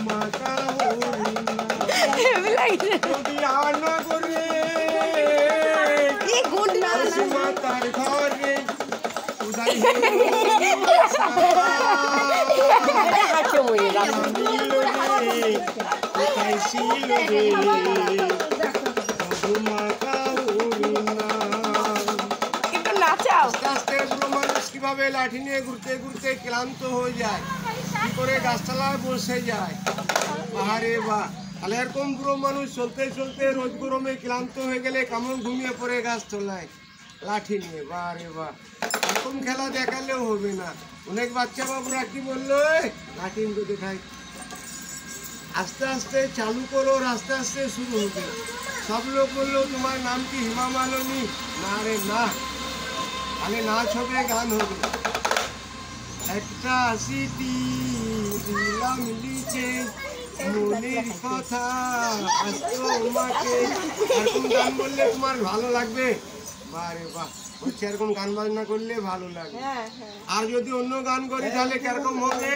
মাতা যদি আর না করবে মাতার ঘরে উদাই কিভাবে লাঠি নিয়ে ঘুরতে ঘুরতে ক্লান্ত হয়ে যায়, কি করে গাছতলায় বসে যায়। আরে বাহ, তাহলে এরকম বুড়ো মানুষ চলতে চলতে রোজ গরমে ক্লান্ত হয়ে গেলে কেমন ঘুমিয়ে পড়ে গাছতলায় লাঠি নিয়ে। বারে বাহ, এরকম খেলা দেখালেও হবে না। অনেক বাচ্চা বাবুরা কি বললো, লাঠি দেখাই, আস্তে আস্তে চালু করো, আস্তে আস্তে শুরু হবে। সব লোক বললো তোমার নাম কি হিমা মালিনী? না রে না, তাহলে নাচ হবে, গান হবে। একটা সিটি দিলাম লিচে মনের কথা তোমাকে, এরকম গান বললে তোমার ভালো লাগবে? বারে বাহ, হচ্ছে এরকম গান বাজনা করলে ভালো লাগে। আর যদি অন্য গান করি তাহলে কিরকম হবে?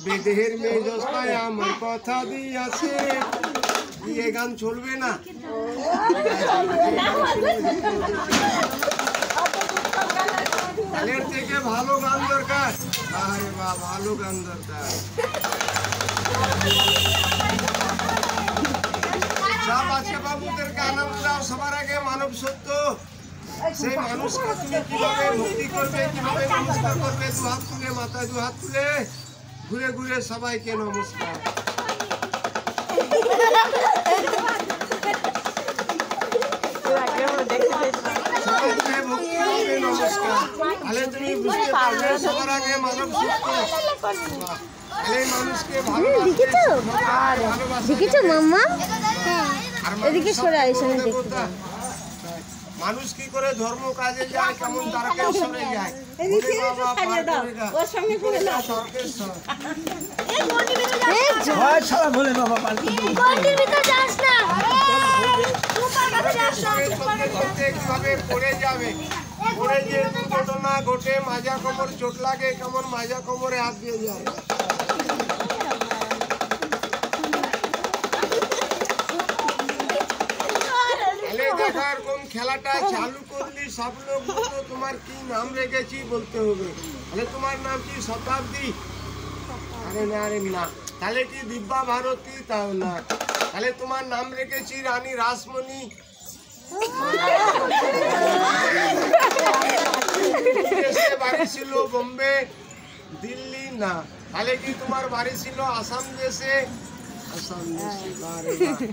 বেদেহের মেয়ে জস্তায় আমার কথা দিয়েছে, এই গান চলবে না। তালের থেকে ভালো গান দরকার। আরে বাহ, ভালো গান দরকার। সব বাচ্চা বাবুদেরকে আনন্দ দাও। সবার আগে মানব সত্য, সেই মানুষকে তুমি কিভাবে ভক্তি করবে, কিভাবে নমস্কার করবে, দু হাত তুলে, মাথায় দু হাত তুলে ঘুরে ঘুরে সবাইকে নমস্কার। সবাইকে ভক্তি করবে, নমস্কার। তাহলে তুমি বুঝতে পারবে সবার আগে মানব সত্য। এই মানুষকে ভালোবাসতে, দেখেছো মাম্মা? এদিকে সরে আইসো, আমি দেখতে। মানুষ কি করে ধর্ম কাজে যায়, কেমন তারকে সরে যায়। কিভাবে পড়ে যাবে, পড়ে যে দুর্ঘটনা ঘটে, মাজা কোমর চোট লাগে, কেমন মাজা কোমরে হাত দিয়ে যায়। এরকম খেলাটা চালু করলি সব লোক বলতো তোমার কি নাম রেখেছি বলতে হবে। তাহলে তোমার নাম কি শতাব্দী? আরে না, আরে না। তাহলে কি দিব্যা ভারতী? তাও না। তাহলে তোমার নাম রেখেছি রানী রাসমণি। বাড়ি ছিল বোম্বে, দিল্লি? না। তাহলে কি তোমার বাড়ি ছিল আসাম দেশে? আসাম দেশে।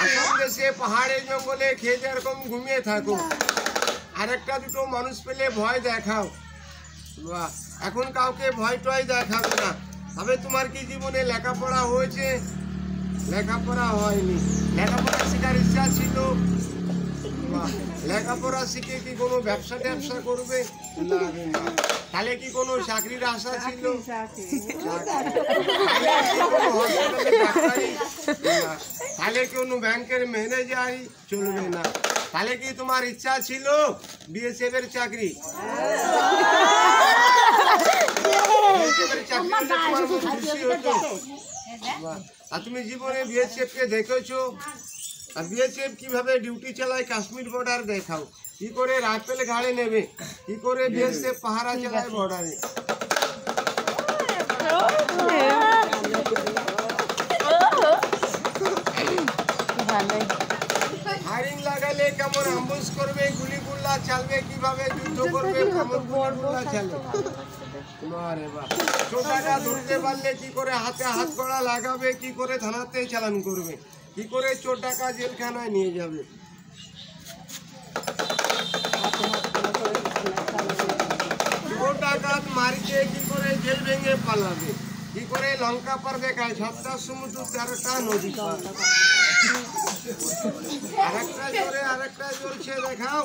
আসাম দেশে পাহাড়ে জঙ্গলে খেয়ে এরকম ঘুমিয়ে থাকো, আর একটা দুটো মানুষ পেলে ভয় দেখাও। বাহ, এখন কাউকে ভয় টয় দেখাবে না। তবে তোমার কি জীবনে লেখাপড়া হয়েছে? লেখাপড়া হয়নি। লেখাপড়া শেখার ইচ্ছা ছিল? বাহ, লেখাপড়া শিখে কি কোনো ব্যবসা ট্যাবসা করবে? না। তাহলে কি কোনো চাকরির আশা ছিল? তাহলে কোনো ব্যাংকের ম্যানেজারই চলবে না। তাহলে কি তোমার ইচ্ছা ছিল বিএসএফ এর চাকরি? আর তুমি জীবনে বিএসএফ কে দেখেছো? আর বিএসএফ কিভাবে ডিউটি চালায় কাশ্মীর বর্ডার দেখাও। কি করে রাইফেল ঘাড়ে নেবে, কি করে বিএসএফ পাহারা চালায় বর্ডারে। ফায়ারিং লাগালে কেমন অ্যাম্বুশ করবে, গুলি গুল্লা চালবে, কিভাবে যুদ্ধ করবে, কেমন গুলি চালবে। চোটাটা ধরতে পারলে কি করে হাতে হাত কড়া লাগাবে, কি করে থানাতে চালান করবে, কি করে চোর টাকা জেলখানায় নিয়ে যাবে। ডাকাত মারিতে কি করে জেল ভেঙে পালাবে, কি করে লঙ্কা পার দেখায় 7টা সমুদ্র 13টা নদী পার। আরেকটা জোরে আরেকটা জ্বলছে দেখাও।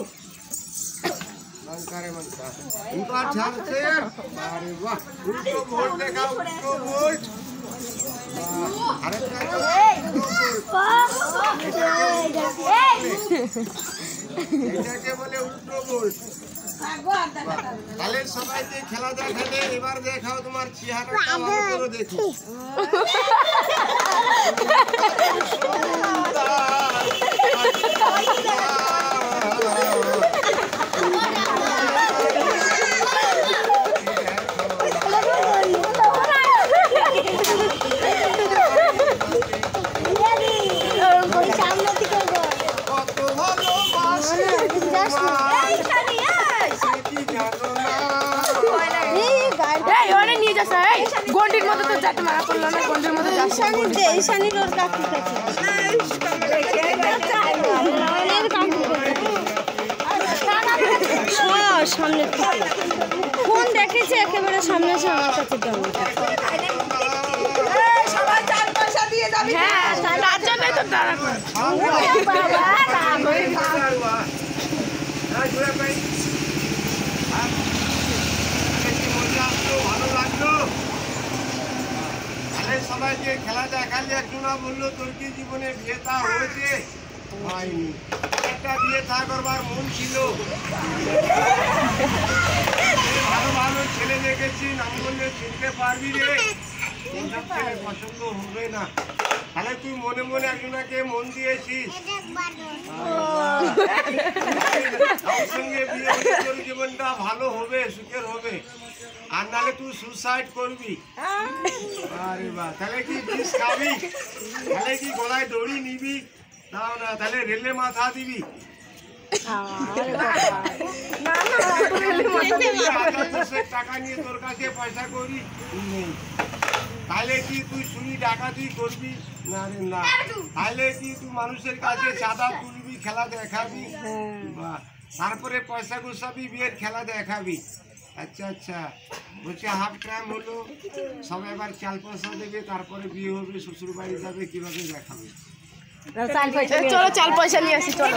লঙ্কারে লঙ্কা উল্টা ছাড়ছে। আরে বাহ, উল্টো ভোট দেখাও, উল্টো ভোট। আরেকটা এটাকে বলে উল্টো ভোট। তাহলে সবাই যে খেলা দেখালে এবার দেখাও তোমার চেহারাটা ভালো করে দেখো। গন্ডির মতো তো যাতে মারা পড়লো না, গন্ডির মতো ঈশানীর ওর কাকুর কাছে সামনে ফোন দেখেছে একেবারে সামনে এসে আমার কাছে দেওয়া। হ্যাঁ তার জন্যই তো তারা ভালো লাগলো। সবাইকে খেলা দেখালে একজনা বললো তোর কি জীবনে বিয়ে থা হয়েছে? হয়নি। একটা বিয়ে থা করবার মন ছিল, ভালো ভালো ছেলে দেখেছি, নাম বললে চিনতে পারবি রে, এইসব ছেলে পছন্দ হবে না। তাহলে তুই মনে মনে একজনাকে মন দিয়েছিস, তার সঙ্গে বিয়ে হলে তোর জীবনটা ভালো হবে, সুখের হবে। আর নাহলে তুই সুসাইড করবি। আরে বাহ, তাহলে কি বিষ খাবি? তাহলে কি গলায় দড়ি নিবি? তাও না, তাহলে রেলে মাথা দিবি। টাকা নিয়ে তোর কাছে পয়সা করি নেই, তাহলে কি তুই চুরি ডাকাতি করবি? না রে না। তাহলে কি তুই মানুষের কাছে চাঁদা তুলবি, খেলা দেখাবি, বাহ, তারপরে পয়সা গুছাবি, বিয়ের খেলা দেখাবি। আচ্ছা আচ্ছা, বলছে হাফ টাইম হলো, সব এবার চাল পয়সা দেবে, তারপরে বিয়ে হবে, শ্বশুর বাড়ি যাবে, কিভাবে দেখাবে? চলো চাল পয়সা নিয়ে আসি, চলো।